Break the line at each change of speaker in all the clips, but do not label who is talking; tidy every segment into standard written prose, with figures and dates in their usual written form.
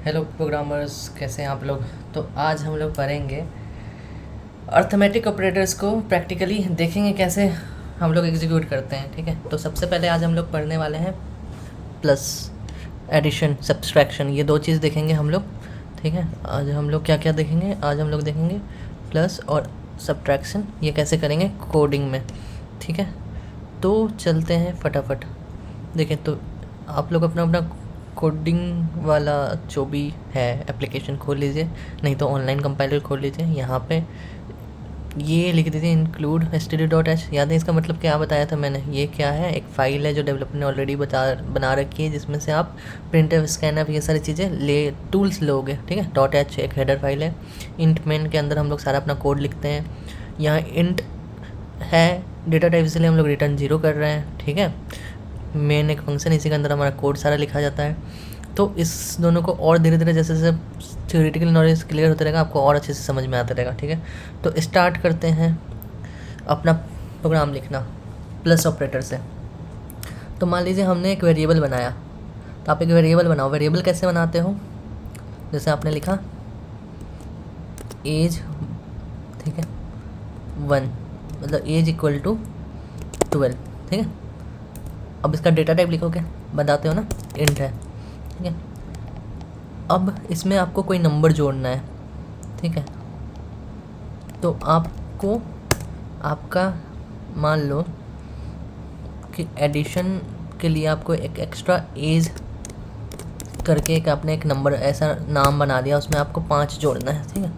Hello programmers, कैसे हैं आप लोग। तो आज हम लोग पढ़ेंगे अर्थमेटिक ऑपरेटर्स को, प्रैक्टिकली देखेंगे कैसे हम लोग एग्जीक्यूट करते हैं। ठीक है, तो सबसे पहले आज हम लोग पढ़ने वाले हैं प्लस, एडिशन, सब्सट्रैक्शन, ये दो चीज़ देखेंगे हम लोग। ठीक है, आज हम लोग क्या क्या देखेंगे, आज हम लोग देखेंगे प्लस और सब्ट्रैक्शन, ये कैसे करेंगे कोडिंग में। ठीक है, तो चलते हैं फटाफट। देखें तो आप लोग अपना अपना कोडिंग वाला जो भी है एप्लीकेशन खोल लीजिए, नहीं तो ऑनलाइन कंपाइलर खोल लीजिए। यहाँ पे ये लिख दीजिए इंक्लूड std.h। याद है इसका मतलब क्या बताया था मैंने, ये क्या है, एक फ़ाइल है जो डेवलपर ने ऑलरेडी बना रखी है, जिसमें से आप प्रिंटफ, स्कैनफ, ये सारी चीज़ें टूल्स लोगे। ठीक है, .h एक हेडर फाइल है। इंट मेन के अंदर हम लोग सारा अपना कोड लिखते हैं। यहाँ इंट है डेटा टाइप, इसलिए हम लोग रिटर्न 0 कर रहे हैं। ठीक है, मेन एक फंक्शन, इसी के अंदर हमारा कोड सारा लिखा जाता है। तो इस दोनों को और धीरे धीरे जैसे जैसे थ्योरेटिकल नॉलेज क्लियर होता रहेगा, आपको और अच्छे से समझ में आता रहेगा। ठीक है, तो स्टार्ट करते हैं अपना प्रोग्राम लिखना प्लस ऑपरेटर से। तो मान लीजिए हमने एक वेरिएबल बनाया, तो आप एक वेरिएबल बनाओ। वेरिएबल कैसे बनाते हो, जैसे आपने लिखा एज, ठीक है 1, मतलब एज इक्वल टू 12। ठीक है, अब इसका डेटा टाइप लिखोगे, बताते हो ना, इंट है। ठीक है, अब इसमें आपको कोई नंबर जोड़ना है। ठीक है, तो आपको आपका मान लो कि एडिशन के लिए आपको एक एक्स्ट्रा एज करके एक आपने एक नंबर ऐसा नाम बना दिया, उसमें आपको 5 जोड़ना है। ठीक है,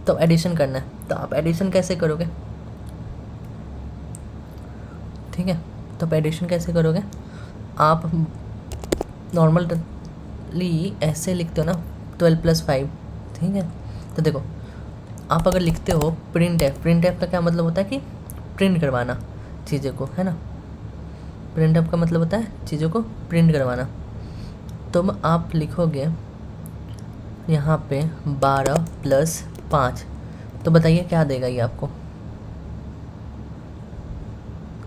तो एडिशन करना है, तो आप एडिशन कैसे करोगे। ठीक है, तो एडिशन कैसे करोगे, आप नॉर्मली ऐसे लिखते हो ना, 12 + 5। ठीक है, तो देखो आप अगर लिखते हो प्रिंट एफ का क्या मतलब होता है कि प्रिंट करवाना चीज़ों को, है ना। प्रिंट एफ का मतलब होता है चीज़ों को प्रिंट करवाना। तो आप लिखोगे यहाँ पे 12 + 5, तो बताइए क्या देगा ये आपको।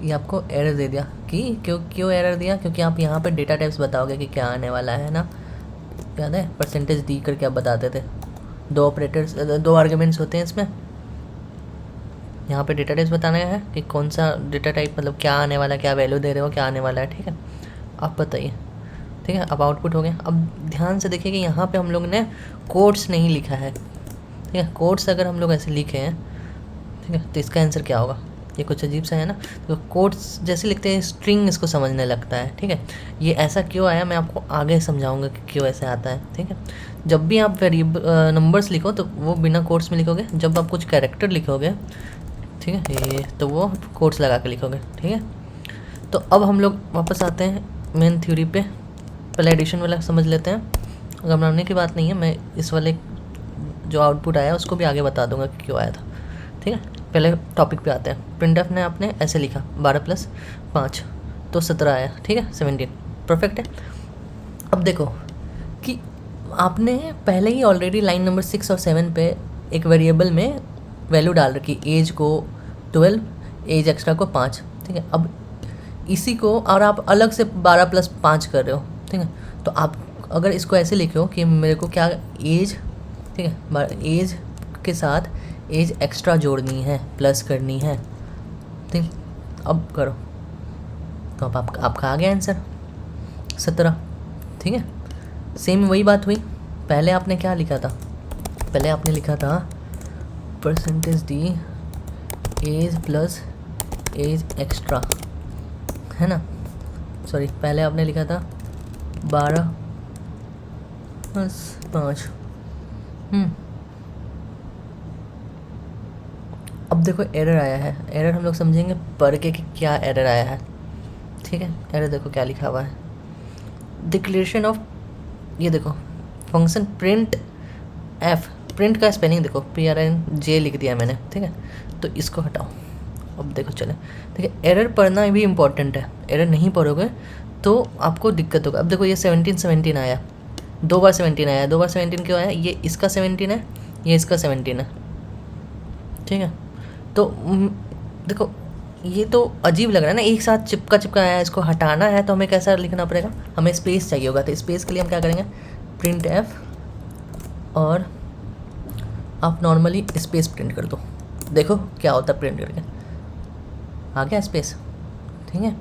ये आपको एरर दे दिया कि क्यों एरर दिया, क्योंकि आप यहाँ पे डेटा टाइप्स बताओगे कि क्या आने वाला है ना। याद है %d करके आप बताते थे, 2 ऑपरेटर्स 2 आर्ग्यूमेंट्स होते हैं इसमें। यहाँ पे डेटा टाइप्स बताना है कि कौन सा डेटा टाइप, मतलब क्या आने वाला है, क्या वैल्यू दे रहे हो, क्या आने वाला है। ठीक है, आप बताइए। ठीक है, अब आउटपुट हो गया। अब ध्यान से देखिए कि यहाँ पे हम लोग ने कोड्स नहीं लिखा है। ठीक है, कोड्स अगर हम लोग ऐसे लिखे हैं, ठीक है, तो इसका आंसर क्या होगा, ये कुछ अजीब सा है ना। तो कोड्स जैसे लिखते हैं स्ट्रिंग इसको समझने लगता है। ठीक है, ये ऐसा क्यों आया मैं आपको आगे समझाऊंगा कि क्यों ऐसे आता है। ठीक है, जब भी आप वेरिएबल नंबर्स लिखो तो वो बिना कोड्स में लिखोगे, जब आप कुछ कैरेक्टर लिखोगे, ठीक है, ये तो वो कोड्स लगा के लिखोगे। ठीक है, तो अब हम लोग वापस आते हैं मेन थ्योरी पे। पहले एडिशन वाला समझ लेते हैं, घबराने की बात नहीं है, मैं इस वाले जो आउटपुट आया उसको भी आगे बता दूंगा कि क्यों आया था। ठीक है, पहले टॉपिक पे आते हैं। प्रिंटफ ने आपने ऐसे लिखा 12 + 5 तो 17 आया। ठीक है, 17 परफेक्ट है। अब देखो कि आपने पहले ही ऑलरेडी लाइन नंबर 6 और 7 पे एक वेरिएबल में वैल्यू डाल रखी, एज को 12, एज एक्स्ट्रा को 5। ठीक है, अब इसी को और आप अलग से 12 + 5 कर रहे हो। ठीक है, तो आप अगर इसको ऐसे लिखो कि मेरे को क्या एज, ठीक है, एज के साथ एज एक्स्ट्रा जोड़नी है, प्लस करनी है। ठीक, अब करो, तो अब आपका आ गया आंसर 17। ठीक है, सेम वही बात हुई। पहले आपने क्या लिखा था, पहले आपने लिखा था %d as plus as extra, है ना। सॉरी, पहले आपने लिखा था 12 + 5। अब देखो एरर आया है, एरर हम लोग समझेंगे पढ़ के कि क्या एरर आया है। ठीक है, एरर देखो क्या लिखा हुआ है, डिक्लेरेशन ऑफ, ये देखो फंक्शन प्रिंट एफ, प्रिंट का स्पेलिंग देखो PRNJ लिख दिया मैंने। ठीक है, तो इसको हटाओ। अब देखो चले, ठीक है, एरर पढ़ना भी इम्पॉर्टेंट है, एरर नहीं पढ़ोगे तो आपको दिक्कत होगा। अब देखो ये 17 आया, 2 बार 17 आया, 2 बार 17 क्यों आया, ये इसका 17 है, ये इसका 17 है। ठीक है, तो देखो ये तो अजीब लग रहा है ना, एक साथ चिपका चिपका आया है, इसको हटाना है तो हमें कैसा लिखना पड़ेगा, हमें स्पेस चाहिए होगा। तो स्पेस के लिए हम क्या करेंगे, प्रिंट एफ और आप नॉर्मली स्पेस प्रिंट कर दो, देखो क्या होता है प्रिंट करके, आ गया स्पेस। ठीक है,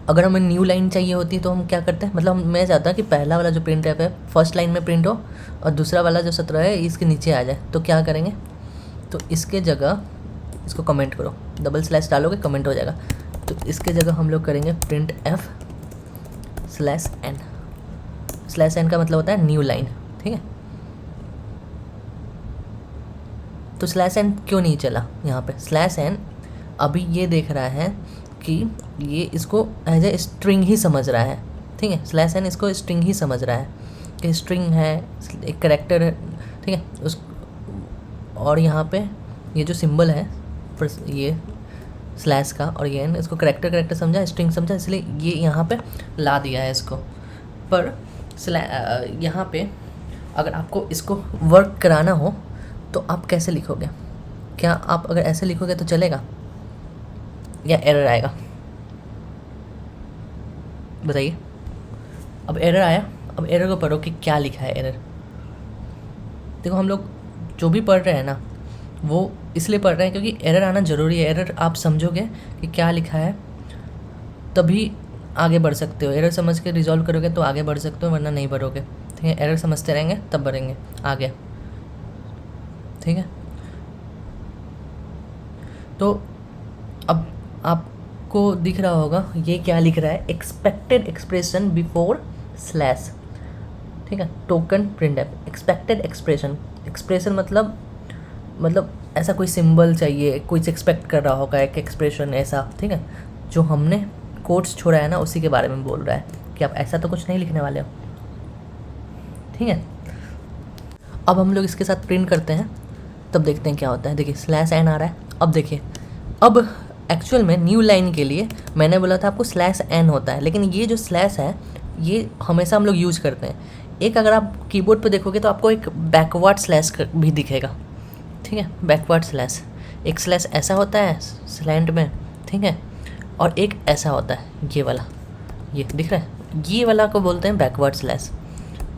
अगर हमें न्यू लाइन चाहिए होती है तो हम क्या करते हैं, मतलब मैं चाहता कि पहला वाला जो प्रिंट है फर्स्ट लाइन में प्रिंट हो और दूसरा वाला जो 17 है इसके नीचे आ जाए, तो क्या करेंगे, तो इसके जगह इसको कमेंट करो, डबल स्लैश डालोगे कमेंट हो जाएगा, तो इसके जगह हम लोग करेंगे print F slash N. Slash N का मतलब होता है न्यू लाइन। ठीक है, तो स्लैश एन क्यों नहीं चला यहाँ पे, स्लैश एन अभी ये देख रहा है कि ये इसको एज ए स्ट्रिंग ही समझ रहा है। ठीक है, स्लैश एन इसको स्ट्रिंग ही समझ रहा है कि स्ट्रिंग है, एक करेक्टर है। ठीक है, उस और यहाँ पे ये जो सिंबल है ये स्लैश का और ये इसको करेक्टर समझा, स्ट्रिंग समझा, इसलिए ये यहाँ पे ला दिया है इसको। पर यहाँ पे अगर आपको इसको वर्क कराना हो तो आप कैसे लिखोगे, क्या आप अगर ऐसे लिखोगे तो चलेगा या एरर आएगा, बताइए। अब एरर आया, अब एरर को पढ़ो कि क्या लिखा है एरर। देखो हम लोग जो भी पढ़ रहे हैं ना वो इसलिए पढ़ रहे हैं क्योंकि एरर आना ज़रूरी है। एरर आप समझोगे कि क्या लिखा है तभी आगे बढ़ सकते हो, एरर समझ के रिजॉल्व करोगे तो आगे बढ़ सकते हो, वरना नहीं बढ़ोगे। ठीक है, एरर समझते रहेंगे तब बढ़ेंगे आगे। ठीक है, तो अब आपको दिख रहा होगा ये क्या लिख रहा है, एक्सपेक्टेड एक्सप्रेशन बिफोर स्लैश। ठीक है, token print F expected expression, expression मतलब ऐसा कोई सिंबल चाहिए, कुछ एक्सपेक्ट कर रहा होगा एक एक्सप्रेशन ऐसा। ठीक है, जो हमने कोट्स छोड़ा है ना उसी के बारे में बोल रहा है कि आप ऐसा तो कुछ नहीं लिखने वाले हो। ठीक है, अब हम लोग इसके साथ प्रिंट करते हैं तब देखते हैं क्या होता है। देखिए स्लैश एन आ रहा है। अब देखिए, अब एक्चुअल में न्यू लाइन के लिए मैंने बोला था आपको स्लैश एन होता है, लेकिन ये जो स्लैश है ये हमेशा हम लोग यूज करते हैं। एक अगर आप कीबोर्ड पे देखोगे तो आपको एक बैकवर्ड स्लैश भी दिखेगा। ठीक है, बैकवर्ड स्लैश, एक स्लैश ऐसा होता है स्लैंट में। ठीक है, और एक ऐसा होता है ये वाला, ये दिख रहा है, ये वाला को बोलते हैं बैकवर्ड स्लैश।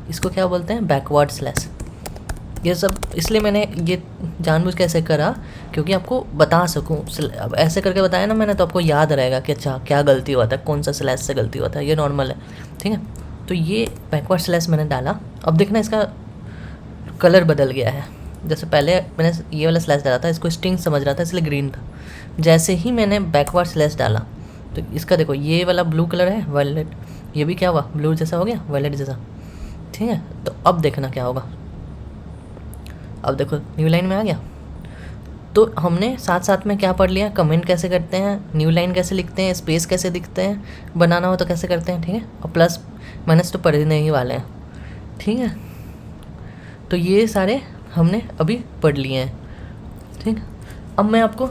इसको क्या बोलते हैं, बैकवर्ड स्लैश। ये सब इसलिए मैंने ये जानबूझ के ऐसे करा क्योंकि आपको बता सकूं। अब ऐसे करके बताया ना मैंने तो आपको याद रहेगा कि अच्छा क्या गलती हुआ था, कौन सा स्लैश से गलती हुआ था, ये नॉर्मल है। ठीक है, तो ये बैकवर्ड स्लैश मैंने डाला। अब देखना इसका कलर बदल गया है। जैसे पहले मैंने ये वाला स्लैश डाला था, इसको स्ट्रिंग समझ रहा था इसलिए ग्रीन था। जैसे ही मैंने बैकवर्ड स्लैश डाला तो इसका देखो ये वाला ब्लू कलर है, वायलेट, ये भी क्या हुआ, ब्लू जैसा हो गया, वायलेट जैसा। ठीक है, तो अब देखना क्या होगा। अब देखो न्यू लाइन में आ गया। तो हमने साथ साथ में क्या पढ़ लिया, कमेंट कैसे करते हैं, न्यू लाइन कैसे लिखते हैं, स्पेस कैसे दिखते हैं, बनाना हो तो कैसे करते हैं। ठीक है, और प्लस माइनस तो पढ़ने ही वाले हैं। ठीक है, तो ये सारे हमने अभी पढ़ लिए हैं। ठीक, अब मैं आपको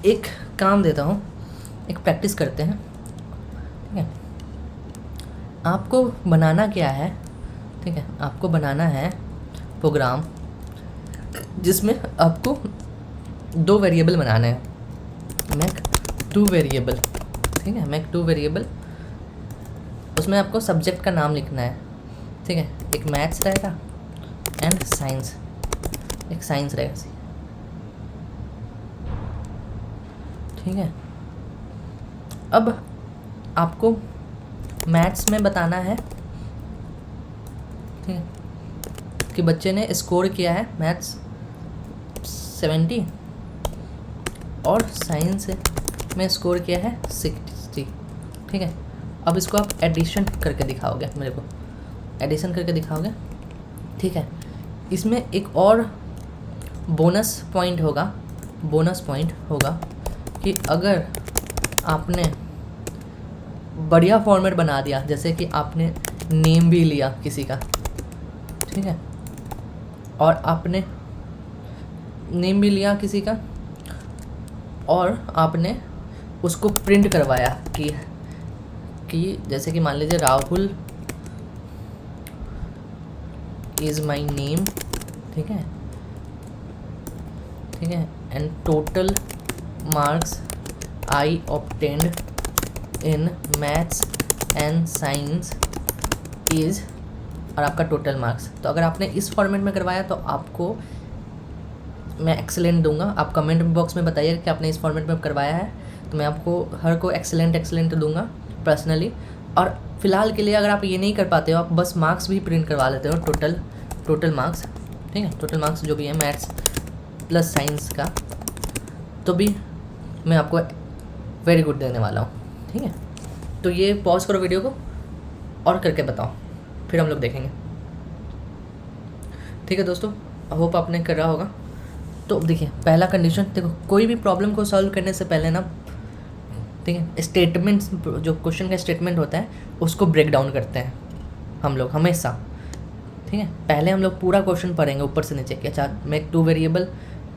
एक काम देता हूँ, एक प्रैक्टिस करते हैं। ठीक है, आपको बनाना क्या है, ठीक है, आपको बनाना है प्रोग्राम जिसमें आपको 2 वेरिएबल बनाने हैं, मैक 2 वेरिएबल। ठीक है, मैक 2 वेरिएबल, उसमें आपको सब्जेक्ट का नाम लिखना है। ठीक है, एक मैथ्स रहेगा एंड साइंस, एक साइंस रहेगा। ठीक है, अब आपको मैथ्स में बताना है, ठीक है, कि बच्चे ने स्कोर किया है मैथ्स 70 और साइंस में स्कोर किया है 60। ठीक है, अब इसको आप एडिशन करके दिखाओगे, मेरे को एडिशन करके दिखाओगे। ठीक है, इसमें एक और बोनस पॉइंट होगा कि अगर आपने बढ़िया फॉर्मेट बना दिया, जैसे कि आपने नेम भी लिया किसी का, ठीक है, और आपने नेम भी लिया किसी का और आपने उसको प्रिंट करवाया कि जैसे कि मान लीजिए राहुल इज़ माई नेम। ठीक है, ठीक है, and total marks I obtained in maths and science is और आपका टोटल मार्क्स। तो अगर आपने इस फॉर्मेट में करवाया तो आपको मैं एक्सेलेंट दूंगा। आप कमेंट बॉक्स में बताइएगा कि आपने इस फॉर्मेट में करवाया है, तो मैं आपको हर को एक्सेलेंट दूंगा पर्सनली। और फिलहाल के लिए अगर आप ये नहीं कर पाते हो, आप बस मार्क्स भी प्रिंट करवा लेते हो, टोटल मार्क्स, ठीक है, टोटल मार्क्स जो भी है मैथ्स प्लस साइंस का, तो भी मैं आपको वेरी गुड देने वाला हूँ, ठीक है। तो ये पॉज करो वीडियो को और करके बताओ, फिर हम लोग देखेंगे, ठीक है दोस्तों। होप आपने कर रहा होगा। तो देखिए पहला कंडीशन, देखो कोई भी प्रॉब्लम को सॉल्व करने से पहले ना, ठीक है, स्टेटमेंट्स, जो क्वेश्चन का स्टेटमेंट होता है उसको ब्रेक डाउन करते हैं हम लोग हमेशा, ठीक है। पहले हम लोग पूरा क्वेश्चन पढ़ेंगे ऊपर से नीचे कि अच्छा मेक टू वेरिएबल,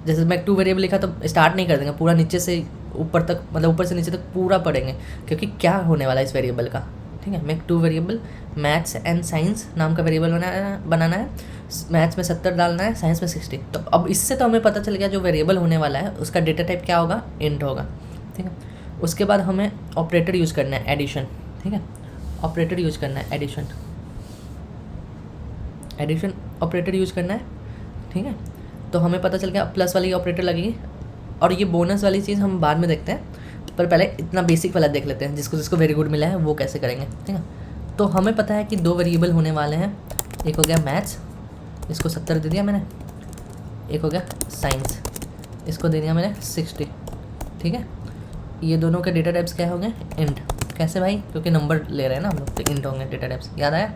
जैसे मेक टू वेरिएबल लिखा तो स्टार्ट नहीं कर देंगे, पूरा नीचे से ऊपर तक, मतलब ऊपर से नीचे तक पूरा पढ़ेंगे, क्योंकि क्या होने वाला है इस वेरिएबल का, ठीक है। Make two variable, maths and science नाम का वेरिएबल बनाना है, मैथ्स में 70 डालना है, साइंस में 60। तो अब इससे तो हमें पता चल गया जो वेरिएबल होने वाला है उसका डेटा टाइप क्या होगा, इंट होगा, ठीक है। उसके बाद हमें ऑपरेटर यूज़ करना है, एडिशन, ठीक है, ऑपरेटर यूज़ करना है, एडिशन ऑपरेटर यूज़ करना है, ठीक है। तो हमें पता चल गया प्लस वाली ऑपरेटर लगेगी, और ये बोनस वाली चीज़ हम बाद में देखते हैं, पर पहले इतना बेसिक वाला देख लेते हैं, जिसको वेरी गुड मिला है वो कैसे करेंगे, ठीक है। तो हमें पता है कि 2 वेरिएबल होने वाले हैं, एक हो गया मैथ्स, इसको 70 दे दिया मैंने, एक हो गया साइंस, इसको दे दिया मैंने 60, ठीक है। ये दोनों के डेटा टाइप्स क्या होंगे, इंट। कैसे भाई, क्योंकि नंबर ले रहे हैं ना हम लोग, तो इंट होंगे डेटा टाइप्स, याद आया,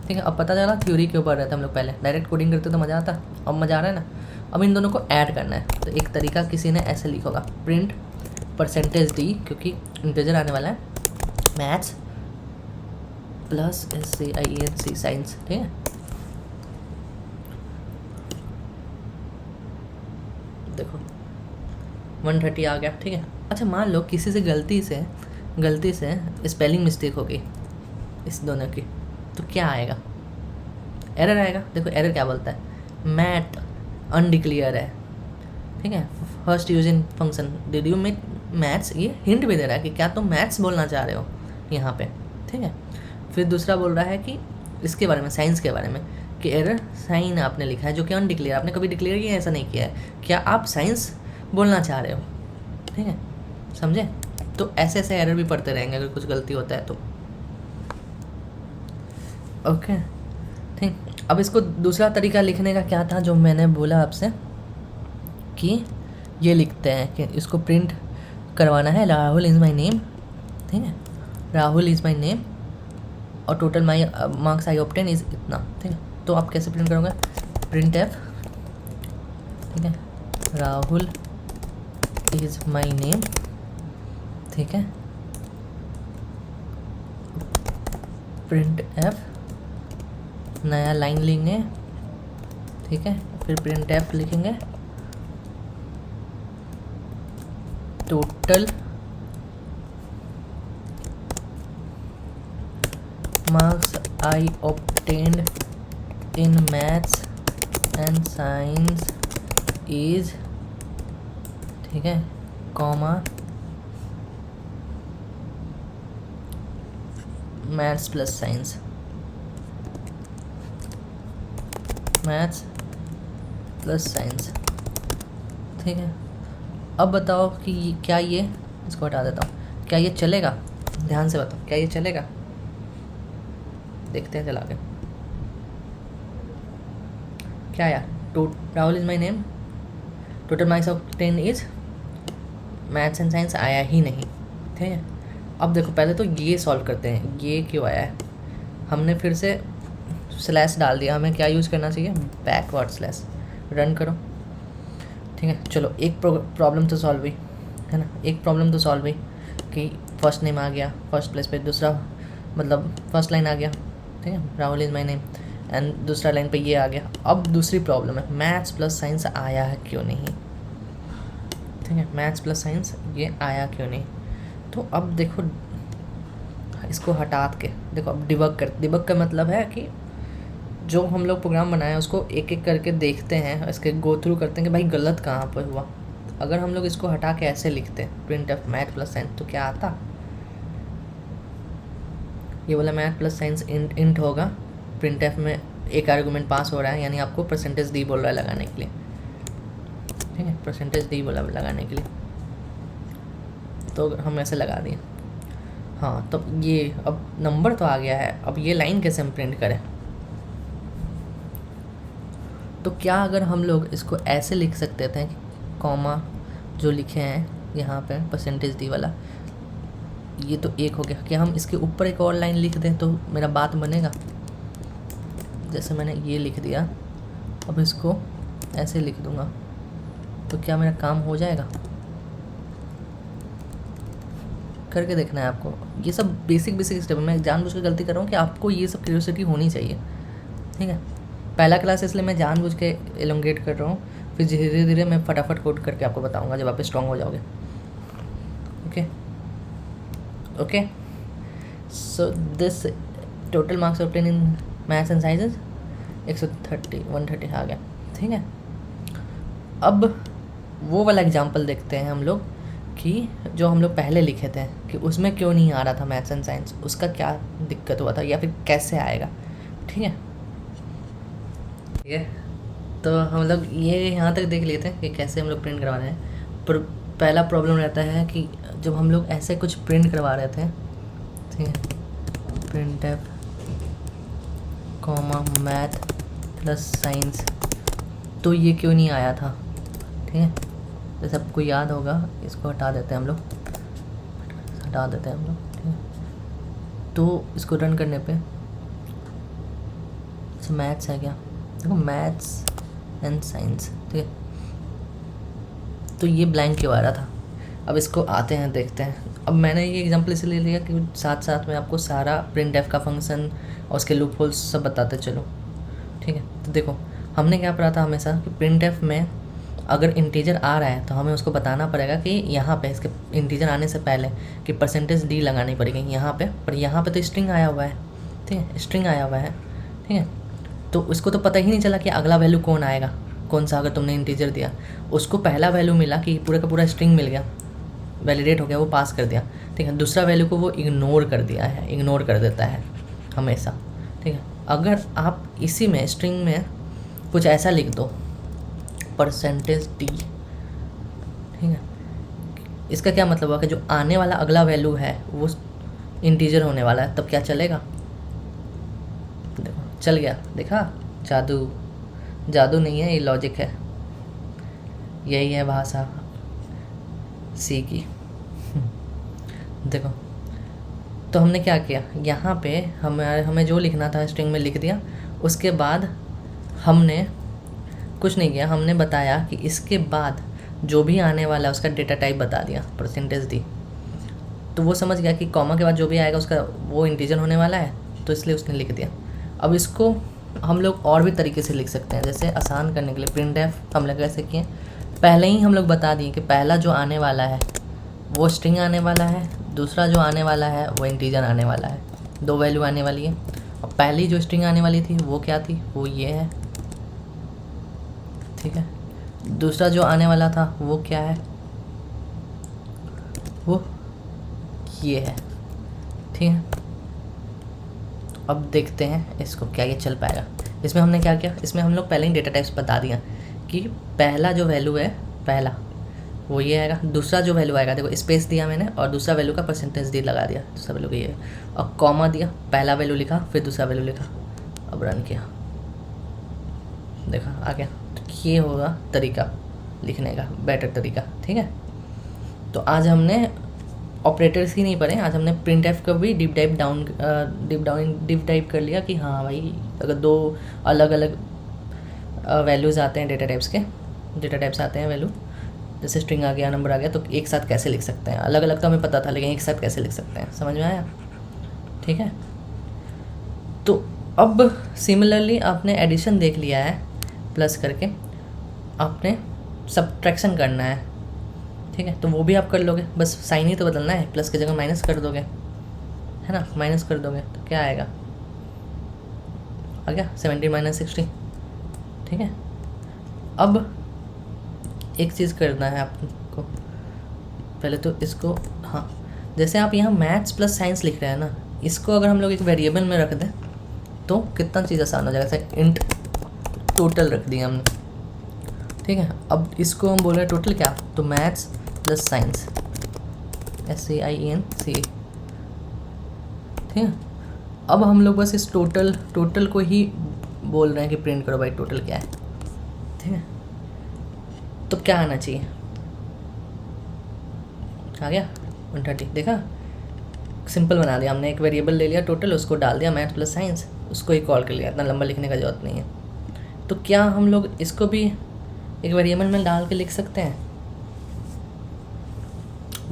ठीक है। अब पता चला थ्योरी क्यों पढ़ रहे थे हम लोग, पहले डायरेक्ट कोडिंग करते तो मज़ा आता, अब मज़ा आ रहा है ना। अब इन दोनों को ऐड करना है, तो एक तरीका किसी ने ऐसे लिखा होगा, प्रिंट परसेंटेज डी, क्योंकि इंटीजर आने वाला है, मैथ्स प्लस SCIENC साइंस, ठीक है। देखो 130 आ गया, ठीक है। अच्छा मान लो किसी से गलती से स्पेलिंग मिस्टेक हो गई इस दोनों की, तो क्या आएगा, एरर आएगा। देखो एरर क्या बोलता है, मैथ अनडिक्लेयर है, ठीक है, first use in function did you make maths, ये हिंट भी दे रहा है कि क्या तुम मैथ्स बोलना चाह रहे हो यहाँ पे, ठीक है। फिर दूसरा बोल रहा है कि इसके बारे में, साइंस के बारे में, कि एरर साइन आपने लिखा है जो कि अनडिक्लेयर, आपने कभी डिक्लेयर किया ऐसा नहीं किया है, क्या आप साइंस बोलना चाह रहे हो, ठीक है, समझे। तो ऐसे ऐसे एरर भी पढ़ते रहेंगे अगर कुछ गलती होता है तो, ओके, ठीक। अब इसको दूसरा तरीका लिखने का क्या था जो मैंने बोला आपसे, कि ये लिखते हैं कि इसको प्रिंट करवाना है, राहुल इज़ माई नेम, ठीक है, राहुल इज़ माई नेम, और total my marks I obtain is इतना, ठीक है। तो आप कैसे प्रिंट करोगे, प्रिंट एफ, ठीक है, राहुल इज़ माई नेम, ठीक है, प्रिंट एफ, नया लाइन लेंगे, ठीक है, फिर प्रिंट एफ लिखेंगे, total marks I obtained in maths and science is, ठीक है, comma maths plus science, maths plus science, ठीक है। अब बताओ कि क्या ये, इसको हटा देता हूँ, क्या ये चलेगा, ध्यान से बताओ क्या ये चलेगा, देखते हैं चला के, क्या यार, Rahul is my name, total marks of 10 is, maths and science आया ही नहीं, ठीक है। अब देखो पहले तो ये सॉल्व करते हैं, ये क्यों आया है, हमने फिर से स्लैश डाल दिया, हमें क्या यूज़ करना चाहिए, बैकवर्ड स्लैश, रन करो, ठीक है। चलो एक प्रॉब्लम तो सॉल्व हुई है ना, एक प्रॉब्लम तो सॉल्व हुई कि फर्स्ट नेम आ गया फर्स्ट प्लेस पे, दूसरा मतलब फर्स्ट लाइन आ गया, ठीक है, Rahul is my name, and दूसरा लाइन पे ये आ गया। अब दूसरी प्रॉब्लम है, मैथ्स प्लस साइंस आया है क्यों नहीं, ठीक है, मैथ्स प्लस साइंस ये आया क्यों नहीं। तो अब देखो इसको हटा के देखो, अब डिबग का मतलब है कि जो हम लोग प्रोग्राम बनाए उसको एक एक करके देखते हैं, इसके गो थ्रू करते हैं कि भाई गलत कहाँ पर हुआ। अगर हम लोग इसको हटा के ऐसे लिखते हैं, print of math plus science, तो क्या आता, ये बोला मैथ प्लस साइंस इंट होगा, प्रिंट एफ में एक आर्गूमेंट पास हो रहा है, यानी आपको परसेंटेज डी बोल रहा है लगाने के लिए, ठीक है, परसेंटेज डी बोला लगाने के लिए, तो हम ऐसे लगा दिए। हाँ, तो ये अब नंबर तो आ गया है, अब ये लाइन कैसे हम प्रिंट करें? तो क्या अगर हम लोग इसको ऐसे लिख सकते थे, कॉमा जो लिखे हैं यहाँ पे परसेंटेज डी वाला, ये तो एक हो गया, क्या हम इसके ऊपर एक और लाइन लिख दें तो मेरा बात बनेगा? जैसे मैंने ये लिख दिया, अब इसको ऐसे लिख दूंगा, तो क्या मेरा काम हो जाएगा? करके देखना है आपको। ये सब बेसिक स्टेप है, मैं जानबूझ के गलती कर रहा हूँ कि आपको ये सब क्यूरियोसिटी होनी चाहिए, ठीक है। पहला क्लास इसलिए मैं जानबूझ के एलोंगेट कर रहा हूँ, फिर धीरे धीरे मैं फटाफट कोड करके आपको बताऊँगा जब आप स्ट्रॉन्ग हो जाओगे। Okay okay, so this total marks obtain in maths and sciences 130 आ गया, ठीक है। अब वो वाला एग्जांपल देखते हैं हम लोग कि जो हम लोग पहले लिखे थे कि उसमें क्यों नहीं आ रहा था मैथ्स एंड साइंस, उसका क्या दिक्कत हुआ था या फिर कैसे आएगा, ठीक है। ठीक है, तो हम लोग ये यहाँ तक देख लेते हैं कि कैसे हम लोग प्रिंट करवा रहे हैं। पर पहला प्रॉब्लम रहता है कि जब हम लोग ऐसे कुछ प्रिंट करवा रहे थे, ठीक है, print F comma math plus science, तो ये क्यों नहीं आया था, ठीक है। जैसे आपको याद होगा, इसको हटा देते हैं हम लोग, हटा देते हैं हम लोग, ठीक है। तो इसको रन करने पे मैथ्स है क्या, देखो मैथ्स एंड साइंस, ठीक है, तो ये ब्लैंक क्यों आ रहा था। अब इसको आते हैं देखते हैं। अब मैंने ये एग्जांपल इसलिए लिया कि साथ साथ में आपको सारा प्रिंट एफ का फंक्शन और उसके लूप होल्स सब बताते चलो, ठीक है। तो देखो हमने क्या पढ़ा था हमेशा कि प्रिंट एफ में अगर इंटीजर आ रहा है तो हमें उसको बताना पड़ेगा कि यहाँ पे इसके इंटीजर आने से पहले कि परसेंटेज डी लगानी पड़ेगी यहाँ पे, पर यहाँ पे तो स्ट्रिंग आया हुआ है, ठीक है, स्ट्रिंग आया हुआ है, ठीक है। तो उसको तो पता ही नहीं चला कि अगला वैल्यू कौन आएगा, कौन सा, अगर तुमने इंटीजर दिया उसको पहला वैल्यू मिला कि पूरा का पूरा स्ट्रिंग मिल गया, वैलिडेट हो गया, वो पास कर दिया, ठीक है। दूसरा वैल्यू को वो इग्नोर कर दिया है, इग्नोर कर देता है हमेशा, ठीक है। अगर आप इसी में स्ट्रिंग में कुछ ऐसा लिख दो परसेंटेज डी, ठीक है, इसका क्या मतलब हुआ कि जो आने वाला अगला वैल्यू है वो इंटीजर होने वाला है, तब क्या चलेगा? देखो चल गया, देखा, जादू, जादू नहीं है, ये लॉजिक है, यही है भाषा सी की। देखो तो हमने क्या किया, यहाँ पे हमें जो लिखना था स्ट्रिंग में लिख दिया, उसके बाद हमने कुछ नहीं किया, हमने बताया कि इसके बाद जो भी आने वाला है उसका डेटा टाइप बता दिया, परसेंटेज दी, तो वो समझ गया कि कॉमा के बाद जो भी आएगा उसका वो इंटीजर होने वाला है, तो इसलिए उसने लिख दिया। अब इसको हम लोग और भी तरीके से लिख सकते हैं, जैसे आसान करने के लिए प्रिंट एफ हम लोग कैसे किए, पहले ही हम लोग बता दिए कि पहला जो आने वाला है वो स्ट्रिंग आने वाला है, दूसरा जो आने वाला है वो इंटीजर आने वाला है, दो वैल्यू आने वाली है। और पहली जो स्ट्रिंग आने वाली थी वो क्या थी, वो ये है, ठीक है। दूसरा जो आने वाला था वो क्या है, वो ये है, ठीक है। तो अब देखते हैं इसको क्या ये चल पाएगा। इसमें हमने क्या किया, इसमें हम लोग पहले ही डेटा टाइप्स बता दिया कि पहला जो वैल्यू है, पहला वो ये आएगा, दूसरा जो वैल्यू आएगा, देखो स्पेस दिया मैंने और दूसरा वैल्यू का परसेंटेज डी लगा दिया, दूसरा वैल्यू का ये, और कॉमा दिया, पहला वैल्यू लिखा फिर दूसरा वैल्यू लिखा, अब रन किया, देखा आ गया। तो ये होगा तरीका लिखने का, बेटर तरीका, ठीक है। तो आज हमने ऑपरेटर्स ही नहीं पढ़े, आज हमने प्रिंट एफ का भी डीप डाइव कर लिया कि हाँ भाई अगर दो अलग अलग वैल्यूज़ आते हैं, डेटा टाइप्स आते हैं वैल्यू, जैसे स्ट्रिंग आ गया, नंबर आ गया, तो एक साथ कैसे लिख सकते हैं, अलग अलग तो हमें पता था लेकिन एक साथ कैसे लिख सकते हैं, समझ में आया, ठीक है। तो अब सिमिलरली आपने एडिशन देख लिया है, प्लस करके आपने सब्ट्रैक्शन करना है, ठीक है, तो वो भी आप कर लोगे, बस साइन ही तो बदलना है, प्लस की जगह माइनस कर दोगे, है ना, माइनस कर दोगे तो क्या आएगा, आ गया 70 - 60, ठीक है। अब एक चीज़ करना है आपको, पहले तो इसको, हाँ, जैसे आप यहाँ मैथ्स प्लस साइंस लिख रहे हैं ना, इसको अगर हम लोग एक वेरिएबल में रख दें तो कितना चीज़ आसान हो जाएगा। जैसे इंट टोटल रख दिया हमने, ठीक है। अब इसको हम बोल रहे हैं टोटल क्या, तो मैथ्स प्लस साइंस, SAINC, ठीक है। अब हम लोग बस इस टोटल को ही बोल रहे हैं कि प्रिंट करो भाई टोटल क्या है, ठीक है। तो क्या आना चाहिए, आ गया 130, देखा सिंपल बना दिया हमने। एक वेरिएबल ले लिया टोटल, उसको डाल दिया मैथ प्लस साइंस, उसको ही कॉल कर लिया, इतना लंबा लिखने का जरूरत नहीं है। तो क्या हम लोग इसको भी एक वेरिएबल में डाल के लिख सकते हैं,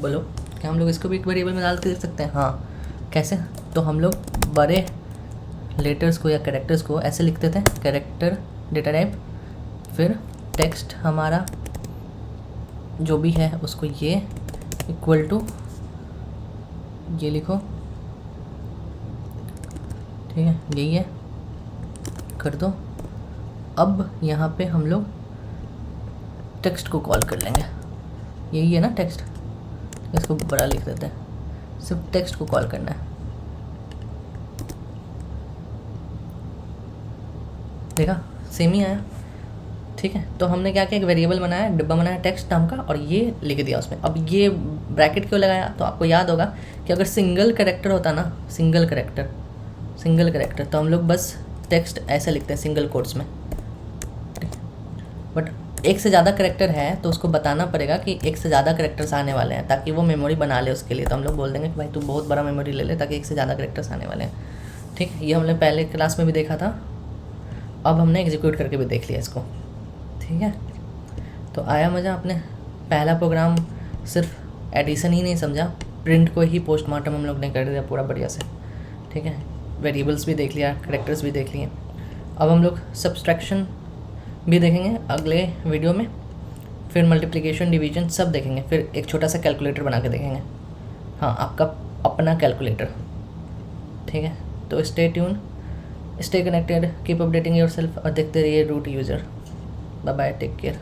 बोलो क्या हम लोग इसको भी एक वेरिएबल में डाल के लिख सकते हैं? हाँ, कैसे? तो हम लोग बड़े लेटर्स को या कैरेक्टर्स को ऐसे लिखते थे, कैरेक्टर डेटा टाइप, फिर टेक्स्ट हमारा जो भी है उसको ये इक्वल टू ये लिखो, ठीक है, यही है, कर दो। अब यहाँ पे हम लोग टेक्स्ट को कॉल कर लेंगे, यही है ना टेक्स्ट, इसको बड़ा लिख देते हैं, सिर्फ टेक्स्ट को कॉल करना है, देखा सेम ही आया, ठीक है। तो हमने क्या किया, एक वेरिएबल बनाया, डिब्बा बनाया टेक्स्ट नाम का, और ये लिख दिया उसमें। अब ये ब्रैकेट क्यों लगाया, तो आपको याद होगा कि अगर सिंगल कैरेक्टर होता ना, सिंगल कैरेक्टर, तो हम लोग बस टेक्स्ट ऐसे लिखते हैं सिंगल कोट्स में, बट एक से ज़्यादा कैरेक्टर है तो उसको बताना पड़ेगा कि एक से ज़्यादा कैरेक्टर्स आने वाले हैं, ताकि वो मेमोरी बना ले उसके लिए। तो हम लोग बोल देंगे कि भाई तू बहुत बड़ा मेमोरी ले ले, ताकि एक से ज़्यादा कैरेक्टर्स आने वाले हैं, ठीक। ये हमने पहले क्लास में भी देखा था, अब हमने एग्जीक्यूट करके भी देख लिया इसको, ठीक है। तो आया मज़ा, आपने पहला प्रोग्राम सिर्फ एडिशन ही नहीं समझा, प्रिंट को ही पोस्टमार्टम हम लोग ने कर दिया पूरा बढ़िया से, ठीक है। वेरिएबल्स भी देख लिया, कैरेक्टर्स भी देख लिए। अब हम लोग सब्सट्रैक्शन भी देखेंगे अगले वीडियो में, फिर मल्टीप्लिकेशन, डिवीजन सब देखेंगे, फिर एक छोटा सा कैलकुलेटर बना के देखेंगे, हाँ आपका अपना कैलकुलेटर, ठीक है। तो stay tune, stay connected, keep updating yourself, और देखते रहिए root user. Bye bye, take care.